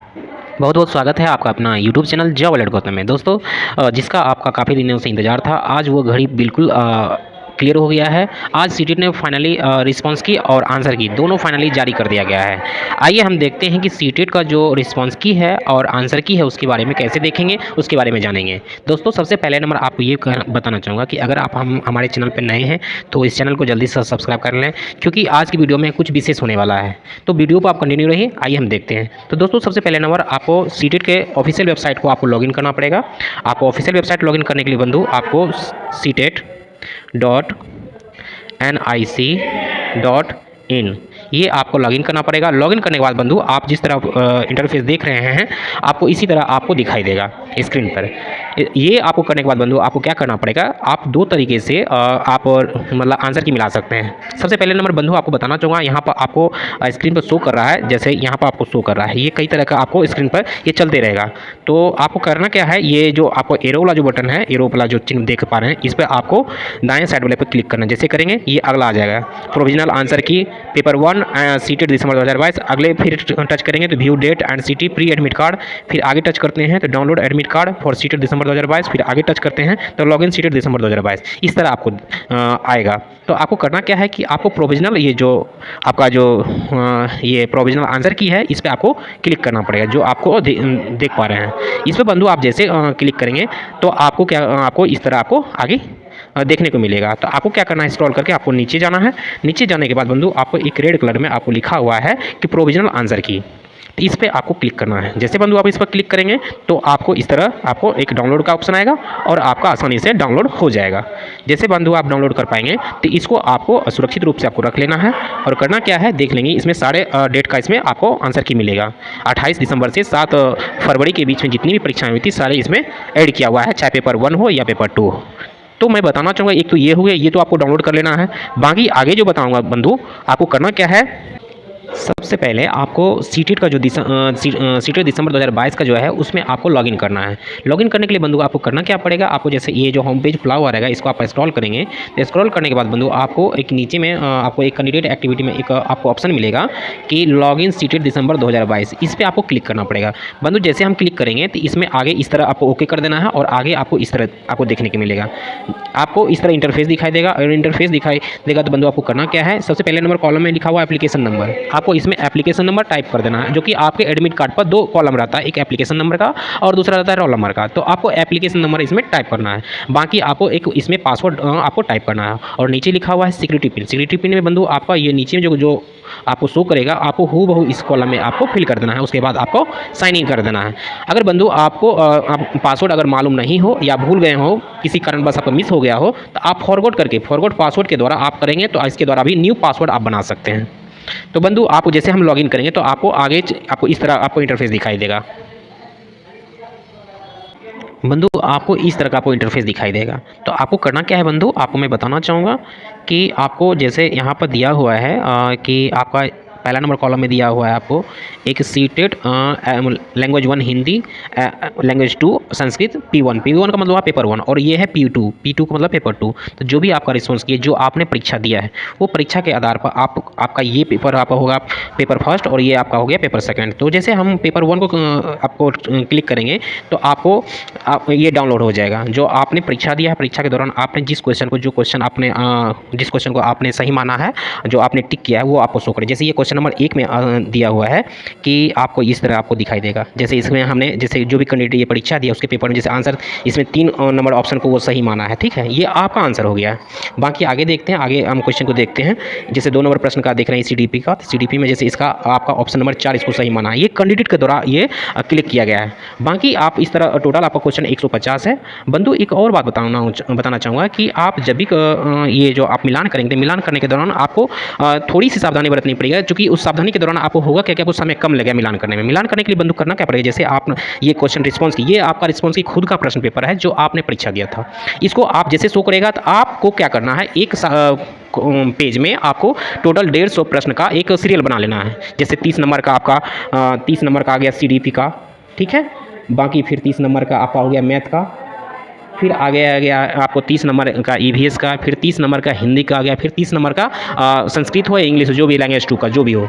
बहुत बहुत स्वागत है आपका अपना YouTube channel job alert Gautam में। दोस्तों, जिसका आपका काफ़ी दिनों से इंतज़ार था, आज वो घड़ी बिल्कुल क्लियर हो गया है। आज सीटेट ने फाइनली रिस्पांस की और आंसर की दोनों फाइनली जारी कर दिया गया है। आइए हम देखते हैं कि सीटेट का जो रिस्पांस की है और आंसर की है उसके बारे में कैसे देखेंगे, उसके बारे में जानेंगे। दोस्तों, सबसे पहले नंबर आपको ये बताना चाहूँगा कि अगर आप हमारे चैनल पर नए हैं तो इस चैनल को जल्दी से सब्सक्राइब कर लें, क्योंकि आज की वीडियो में कुछ विशेष होने वाला है। तो वीडियो पर आप कंटिन्यू रहिए। आइए हम देखते हैं। तो दोस्तों, सबसे पहले नंबर आपको सीटेट के ऑफिशियल वेबसाइट को आपको लॉगिन करना पड़ेगा। आपको ऑफिशियल वेबसाइट लॉगिन करने के लिए बंधु आपको CTET.nic.in ये आपको लॉगिन करना पड़ेगा। लॉगिन करने के बाद बंधु आप जिस तरह इंटरफेस देख रहे हैं, आपको इसी तरह आपको दिखाई देगा स्क्रीन पर। ये आपको करने के बाद बंधु आपको क्या करना पड़ेगा, आप दो तरीके से आप मतलब आंसर की मिला सकते हैं। सबसे पहले नंबर बंधु आपको बताना चाहूँगा, यहाँ पर आपको स्क्रीन पर शो कर रहा है, जैसे यहाँ पर आपको शो कर रहा है, ये कई तरह का आपको स्क्रीन पर ये चलते रहेगा। तो आपको करना क्या है, ये जो आपको एरो वाला जो बटन है, एरो वाला जो चिन्ह देख पा रहे हैं, इस पर आपको दाएं साइड वाले पर क्लिक करना है। जैसे करेंगे ये अगला आ जाएगा, provisional answer key paper 1 CTET December 2022। अगले फिर टच करेंगे तो view date and city pre admit card. फिर आगे टच करते हैं तो download admit card for CTET December 2022। फिर आगे टच करते हैं तो लॉगिन सीटेट दिसंबर 2022। इस तरह आपको आएगा। तो आपको करना क्या है कि आपको प्रोविजनल ये जो आपका जो ये प्रोविजनल आंसर की है, इस पर आपको क्लिक करना पड़ेगा, जो आपको देख पा रहे हैं। इस पर बंधु आप जैसे क्लिक करेंगे तो आपको क्या आपको इस तरह आपको आगे देखने को मिलेगा। तो आपको क्या करना है, स्क्रॉल करके आपको नीचे जाना है। नीचे जाने के बाद बंधु आपको एक रेड कलर में आपको लिखा हुआ है कि प्रोविजनल आंसर की, तो इस पर आपको क्लिक करना है। जैसे बंधु आप इस पर क्लिक करेंगे तो आपको इस तरह आपको एक डाउनलोड का ऑप्शन आएगा और आपका आसानी से डाउनलोड हो जाएगा। जैसे बंधु आप डाउनलोड कर पाएंगे तो इसको आपको सुरक्षित रूप से आपको रख लेना है। और करना क्या है देख लेंगे, इसमें सारे डेट का इसमें आपको आंसर की मिलेगा। 28 दिसंबर से 7 फरवरी के बीच में जितनी भी परीक्षाएं हुई थी सारे इसमें ऐड किया हुआ है, चाहे पेपर 1 हो या पेपर 2 हो। तो मैं बताना चाहूँगा, एक तो ये हो गया, ये तो आपको डाउनलोड कर लेना है। बाकी आगे जो बताऊँगा बंधु, आपको करना क्या है, सबसे पहले आपको सीटेट का जो सीटेट दिसंबर 2022 का जो है उसमें आपको लॉगिन करना है। लॉगिन करने के लिए बंधु आपको करना क्या पड़ेगा, आपको जैसे ये जो होम पेज खुला हुआ रहेगा, इसको आप स्क्रॉल करेंगे तो स्क्रॉल करने के बाद बंधु आपको एक नीचे में आपको एक कैंडिडेट एक्टिविटी में एक आपको ऑप्शन मिलेगा कि लॉगिन सीटेट दिसंबर 2022। इस पर आपको क्लिक करना पड़ेगा बंधु। जैसे हम क्लिक करेंगे तो इसमें आगे इस तरह आपको ओके कर देना है और आगे आपको इस तरह आपको देखने को मिलेगा। आपको इस तरह इंटरफेस दिखाई देगा और इंटरफेस दिखाई देगा तो बंधु आपको करना क्या है, सबसे पहले नंबर कॉलम में लिखा हुआ एप्लीकेशन नंबर, आपको इसमें एप्लीकेशन नंबर टाइप कर देना है। जो कि आपके एडमिट कार्ड पर दो कॉलम रहता है, एक एप्लीकेशन नंबर का और दूसरा रहता है रोल नंबर का। तो आपको एप्लीकेशन नंबर इसमें टाइप करना है। बाकी आपको एक इसमें पासवर्ड आपको टाइप करना है। और नीचे लिखा हुआ है सिक्योरिटी पिन। सिक्योरिटी पिन में बंधु आपका ये नीचे जो आपको शो करेगा, आपको हूबहू इस कॉलम में आपको फिल कर देना है। उसके बाद आपको साइन इन कर देना है। अगर बंधु आपको पासवर्ड अगर मालूम नहीं हो या भूल गए हो, किसी कारणवश आपका मिस हो गया हो, तो आप फॉरगॉट पासवर्ड के द्वारा आप करेंगे तो इसके द्वारा भी न्यू पासवर्ड आप बना सकते हैं। तो बंधु आप जैसे हम लॉगिन करेंगे तो आपको आगे आपको इस तरह आपको इंटरफेस दिखाई देगा। बंधु आपको इस तरह का आपको इंटरफेस दिखाई देगा। तो आपको करना क्या है बंधु, आपको मैं बताना चाहूँगा कि आपको जैसे यहाँ पर दिया हुआ है कि आपका पहला नंबर कॉलम में दिया हुआ है आपको एक CTET language 1 Hindi, language 2 Sanskrit P1 का मतलब है पेपर 1 और ये है P2 का मतलब पेपर 2। तो जो भी आपका रिस्पॉन्स किया, जो आपने परीक्षा दिया है, वो परीक्षा के आधार पर आपका ये पेपर आपका होगा पेपर फर्स्ट और ये आपका हो गया पेपर सेकंड। तो जैसे हम पेपर 1 को आपको क्लिक करेंगे तो आपको ये डाउनलोड हो जाएगा। जो आपने परीक्षा दिया है, परीक्षा के दौरान आपने जिस क्वेश्चन को आपने सही माना है, जो आपने टिक किया है, वो आपको शो करे। जैसे ये क्वेश्चन नंबर 1 में दिया हुआ है कि आपको इस तरह आपको दिखाई देगा। जैसे इसमें हमने जैसे जो भी कैंडिडेट ये परीक्षा दिया उसके पेपर में जैसे आंसर इसमें 3 नंबर ऑप्शन को वो सही माना है, ठीक है, ये आपका आंसर हो गया है। बाकी आगे देखते हैं, आगे हम क्वेश्चन को देखते हैं। जैसे 2 नंबर प्रश्न का देख रहे हैं CDP का, CDP में जैसे इसका आपका ऑप्शन नंबर 4 इसको सही माना है, ये कैंडिडेट के द्वारा ये क्लिक किया गया है। बाकी आप इस तरह टोटल आपका क्वेश्चन 150 है। बंधु एक और बात बताना चाहूँगा कि आप जब भी ये जो आप मिलान करेंगे, मिलान करने के दौरान आपको थोड़ी सी सावधानी बरतनी पड़ेगी, क्योंकि उस सावधानी के दौरान आपको होगा क्या कुछ समय कम लगेगा मिलान करने में। मिलान करने के लिए बंधु करना क्या पड़ेगा, जैसे आप ये क्वेश्चन रिस्पॉन्स की, ये आपका रिस्पॉन्स की खुद का प्रश्न पेपर है जो आपने परीक्षा दिया था। इसको आप जैसे शो करेगा तो आपको क्या करना है, एक पेज में आपको टोटल 150 प्रश्न का एक सीरियल बना लेना है। जैसे 30 नंबर का आपका 30 नंबर का आ गया CDP का, ठीक है। बाकी फिर 30 नंबर का आपका हो गया मैथ का, फिर आगे आ गया आपको 30 नंबर का ईवीएस का, फिर 30 नंबर का हिंदी का आ गया, फिर 30 नंबर का संस्कृत हो या इंग्लिश जो भी लैंग्वेज 2 का जो भी हो।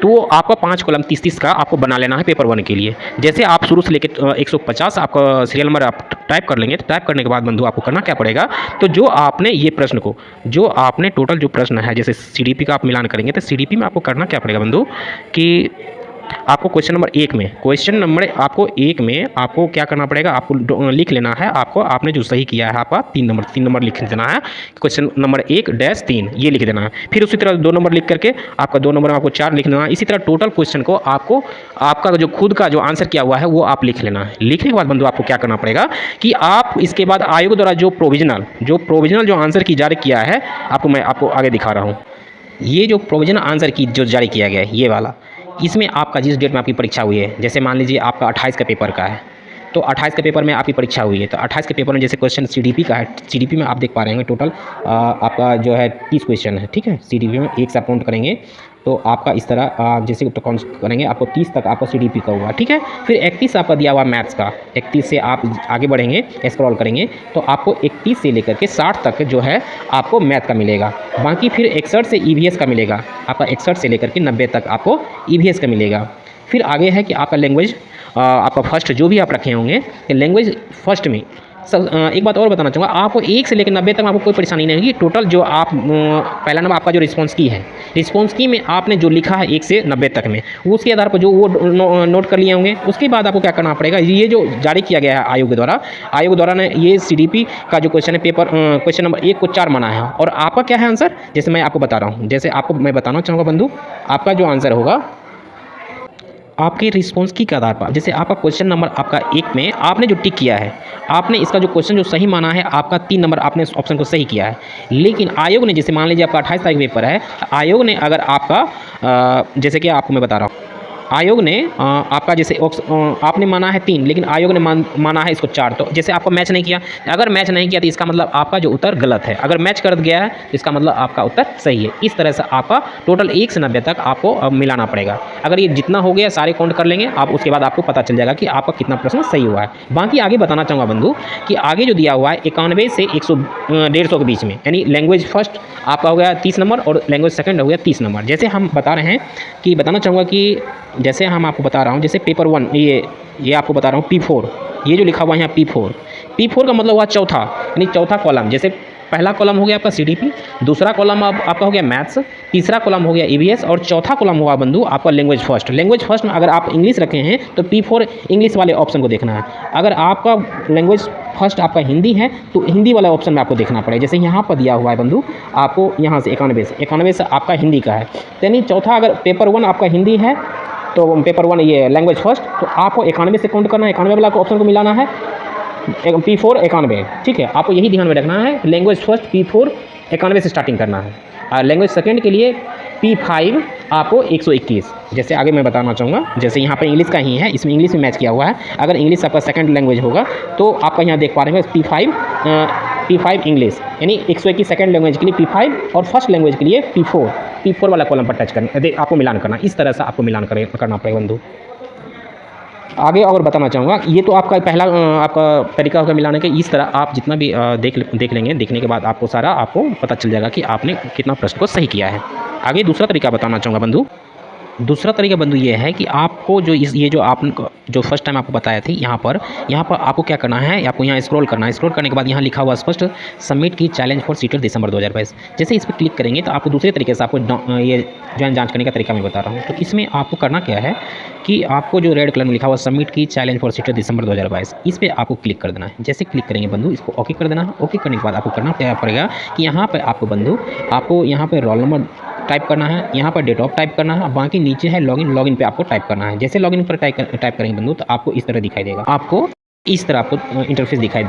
तो आपका 5 कॉलम 30-30 का आपको बना लेना है पेपर 1 के लिए। जैसे आप शुरू से लेकर 150 आपका सीरियल नंबर आप टाइप कर लेंगे। तो टाइप करने के बाद बंधु आपको करना क्या पड़ेगा, तो जो आपने ये प्रश्न को, जो आपने टोटल जो प्रश्न है, जैसे सीडीपी का आप मिलान करेंगे तो सीडीपी में आपको करना क्या पड़ेगा बंधु कि आपको क्वेश्चन नंबर 1 में आपको क्या करना पड़ेगा, आपको लिख लेना है, आपने जो सही किया है आपका 3 नंबर लिख देना है। क्वेश्चन नंबर 1-3 ये लिख देना है। फिर उसी तरह 2 नंबर लिख करके आपका 2 नंबर में आपको 4 लिख देना है। इसी तरह टोटल क्वेश्चन को आपको आपका जो खुद का जो आंसर किया हुआ है वो आप लिख लेना है। लिखने के बाद बंधु आपको क्या करना पड़ेगा कि आप इसके बाद आयोग द्वारा जो प्रोविजनल जो आंसर की जारी किया है, मैं आपको आगे दिखा रहा हूँ। ये जो प्रोविजनल आंसर की जो जारी किया गया है ये वाला, इसमें आपका जिस डेट में आपकी परीक्षा हुई है, जैसे मान लीजिए आपका 28 का पेपर का है, तो 28 के पेपर में आपकी परीक्षा हुई है, तो 28 के पेपर में जैसे क्वेश्चन सीडीपी का है, सीडीपी में आप देख पा रहे होंगे टोटल आपका जो है 30 क्वेश्चन है, ठीक है। सीडीपी में 1 से काउंट करेंगे तो आपका इस तरह जैसे काउंट करेंगे आपको 30 तक आपका सीडीपी का हुआ, ठीक है। फिर 31 आपका दिया हुआ मैथ्स का, 31 से आप आगे बढ़ेंगे स्क्रॉल करेंगे तो आपको 31 से लेकर के 60 तक जो है आपको मैथ का मिलेगा। बाकी फिर 61 से ईवीएस का मिलेगा, आपका 61 से लेकर के 90 तक आपको ईवीएस का मिलेगा। फिर आगे है कि आपका लैंग्वेज आपका फर्स्ट जो भी आप रखे होंगे, लैंग्वेज फर्स्ट में एक बात और बताना चाहूँगा, आपको 1 से लेकर 90 तक आपको कोई परेशानी नहीं होगी। टोटल जो आप पहला नंबर आपका जो रिस्पॉन्स की है, रिस्पॉन्स की में आपने जो लिखा है 1 से 90 तक में, उसके आधार पर जो वो नोट कर लिए होंगे। उसके बाद आपको क्या करना पड़ेगा, ये जो जारी किया गया है आयोग द्वारा ने ये सीडीपी का जो क्वेश्चन है पेपर क्वेश्चन नंबर 1 को 4 माना है और आपका क्या है आंसर, जैसे मैं आपको बता रहा हूँ, जैसे आपको मैं बताना चाहूँगा बंधु, आपका जो आंसर होगा आपके रिस्पॉन्स की के आधार पर, जैसे आपका क्वेश्चन नंबर आपका 1 में आपने जो टिक किया है, आपने इसका जो क्वेश्चन जो सही माना है, आपका 3 नंबर आपने ऑप्शन को सही किया है। लेकिन आयोग ने, जैसे मान लीजिए आपका 28 तारीख पेपर है, आयोग ने अगर आपका जैसे कि आपको मैं बता रहा हूँ, आयोग ने आपका जैसे आपने माना है 3, लेकिन आयोग ने माना है इसको 4, तो जैसे आपको मैच नहीं किया, अगर मैच नहीं किया तो इसका मतलब आपका जो उत्तर गलत है, अगर मैच कर गया है तो इसका मतलब आपका उत्तर सही है। इस तरह से आपका टोटल 1 से 90 तक आपको मिलाना पड़ेगा। अगर ये जितना हो गया सारे काउंट कर लेंगे आप, उसके बाद आपको पता चल जाएगा कि आपका कितना प्रश्न सही हुआ है। बाकी आगे बताना चाहूँगा बंधु कि आगे जो दिया हुआ है 91 से 100-150 के बीच में, यानी लैंग्वेज फर्स्ट आपका हो गया 30 नंबर और लैंग्वेज सेकंड हो गया 30 नंबर। जैसे हम बता रहे हैं कि बताना चाहूँगा कि जैसे हम आपको बता रहा हूँ, जैसे पेपर 1 ये आपको बता रहा हूँ P4, ये जो लिखा हुआ है यहाँ P4 का मतलब हुआ चौथा, यानी चौथा कॉलम। जैसे पहला कॉलम हो गया आपका सीडीपी, दूसरा कॉलम आपका हो गया मैथ्स, तीसरा कॉलम हो गया ईवीएस और चौथा कॉलम हुआ बंधु आपका लैंग्वेज फर्स्ट। लैंग्वेज फर्स्ट में अगर आप इंग्लिश रखे हैं तो P4 इंग्लिश वाले ऑप्शन को देखना है। अगर आपका लैंग्वेज फर्स्ट आपका हिंदी है तो हिंदी वाला ऑप्शन में आपको देखना पड़ेगा। जैसे यहाँ पर दिया हुआ है बंधु, आपको यहाँ से 91 से आपका हिंदी का है, यानी चौथा अगर पेपर 1 आपका हिंदी है तो पेपर 1 ये लैंग्वेज फर्स्ट, तो आपको 91 से काउंट करना है, 91 वाला ऑप्शन को मिलाना है, P4 91, ठीक है। आपको यही ध्यान में रखना है, लैंग्वेज फर्स्ट P4 91 से स्टार्टिंग करना है, और लैंग्वेज सेकंड के लिए P5 आपको 121। जैसे आगे मैं बताना चाहूँगा, जैसे यहाँ पर इंग्लिश का ही है, इसमें इंग्लिश में मैच किया हुआ है। अगर इंग्लिश आपका सेकंड लैंग्वेज होगा तो आपका यहाँ देख पा रहे हैं P5 इंग्लिश, यानी 121 सेकंड लैंग्वेज के लिए P5 और फर्स्ट लैंग्वेज के लिए P4 वाला कॉलम पर टच करना, आपको मिलान करना। इस तरह से आपको मिलान करना पड़ेगा बंधु। आगे और बताना चाहूँगा, ये तो आपका पहला आपका तरीका होगा मिलाने के। इस तरह आप जितना भी देख लेंगे, देखने के बाद आपको सारा आपको पता चल जाएगा कि आपने कितना प्रश्न को सही किया है। आगे दूसरा तरीका बताना चाहूँगा बंधु। दूसरा तरीका बंधु ये है कि आपको ये जो आपने जो फर्स्ट टाइम आपको बताया थी, यहाँ पर आपको क्या करना है, आपको यहाँ स्क्रॉल करना है। स्क्रॉल करने के बाद यहाँ लिखा हुआ स्पष्ट सबमिट की चैलेंज फॉर सीटेड दिसंबर 2022। जैसे इस पर क्लिक करेंगे तो आपको दूसरे तरीके से आपको ये जो है जांच करने का तरीका मैं बता रहा हूँ। तो इसमें आपको करना क्या है कि आपको जो रेड कलर में लिखा हुआ सबमिट की चैलेंज फॉर सीटेड दिसंबर 2022, इस पर आपको क्लिक कर देना है। जैसे क्लिक करेंगे बंधु, इसको ओके कर देना है। ओके करने के बाद आपको करना क्या पड़ेगा कि यहाँ पर आपको बंधु आपको यहाँ पर रोल नंबर टाइप करना है, यहाँ पर डेट ऑफ टाइप करना है, बाकी नीचे है लॉगिन पे आपको टाइप करना है। जैसे लॉगिन पर टाइप करेंगे बंधु तो आपको इस तरह दिखाई देगा, आपको इस तरह आपको इंटरफेस दिखाई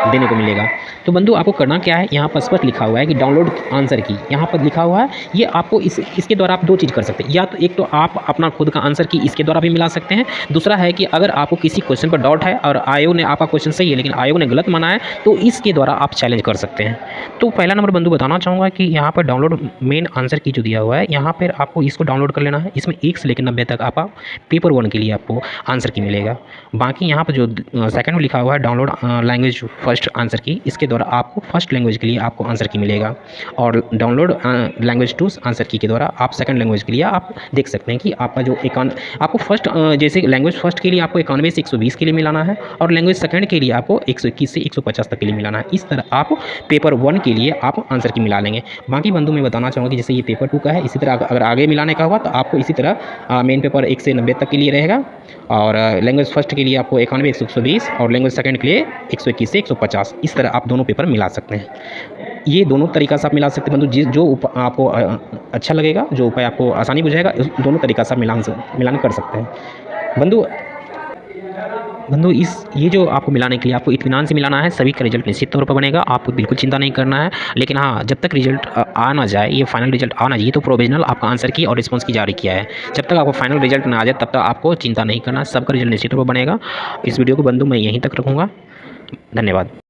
देने को मिलेगा। तो बंधु आपको करना क्या है, यहाँ पर स्पष्ट लिखा हुआ है कि डाउनलोड आंसर की, यहाँ पर लिखा हुआ है। ये आपको इसके द्वारा आप 2 चीज़ कर सकते हैं, या तो एक तो आप अपना खुद का आंसर की इसके द्वारा भी मिला सकते हैं। दूसरा है कि अगर आपको किसी क्वेश्चन पर डाउट है और आयोग ने आपका क्वेश्चन सही है लेकिन आयोग ने गलत माना है तो इसके द्वारा आप चैलेंज कर सकते हैं। तो पहला नंबर बंधु बताना चाहूँगा कि यहाँ पर डाउनलोड मेन आंसर की जो दिया हुआ है, यहाँ पर आपको इसको डाउनलोड कर लेना है। इसमें 1 से लेकर 90 तक आपका पेपर 1 के लिए आपको आंसर की मिलेगा। बाकी यहाँ पर जो सेकंड में लिखा हुआ है download language first first answer की, इसके द्वारा आपको फर्स्ट लैंग्वेज के लिए आपको आंसर की मिलेगा। और डाउनलोड लैंग्वेज टूल्स आंसर की के द्वारा आप सेकंड लैंग्वेज के लिए आप देख सकते हैं कि आपका जो आपको फर्स्ट जैसे लैंग्वेज फर्स्ट के लिए आपको 91 से 120 के लिए मिलाना है, और लैंग्वेज सेकंड के लिए आपको 121 से 150 तक के लिए मिलाना है। इस तरह आप पेपर 1 के लिए आप आंसर की मिला लेंगे। बाकी बंधु मैं बताना चाहूँगा कि जैसे ये पेपर 2 का है, इसी तरह अगर आगे मिलाने का हुआ तो आपको इसी तरह मेन पेपर 1 से 90 तक के लिए रहेगा, और लैंग्वेज फर्स्ट के लिए आपको 91 से 120, और लैंग्वेज सेकंड के लिए 121 से 150। इस तरह आप दोनों पेपर मिला सकते हैं। ये दोनों तरीका से आप मिला सकते हैं बंधु, जो आपको अच्छा लगेगा, जो उपाय आपको आसानी बुझाएगा, उस दोनों तरीका से आप मिलान कर सकते हैं। बंधु ये जो आपको मिलाने के लिए आपको इत्मीनान से मिलाना है, सभी का रिजल्ट निश्चित तौर पर बनेगा, आपको बिल्कुल चिंता नहीं करना है। लेकिन हाँ, जब तक रिजल्ट आ ना जाए, ये फाइनल रिजल्ट आ ना जाए, तो प्रोविजनल आपका आंसर की और रिस्पॉन्स की जारी किया है। जब तक आपको फाइनल रिजल्ट ना आ जाए तब तक आपको चिंता नहीं करना है, सबका रिजल्ट निश्चित तौर पर बनेगा। इस वीडियो को बंधु मैं यहीं तक रखूँगा। धन्यवाद।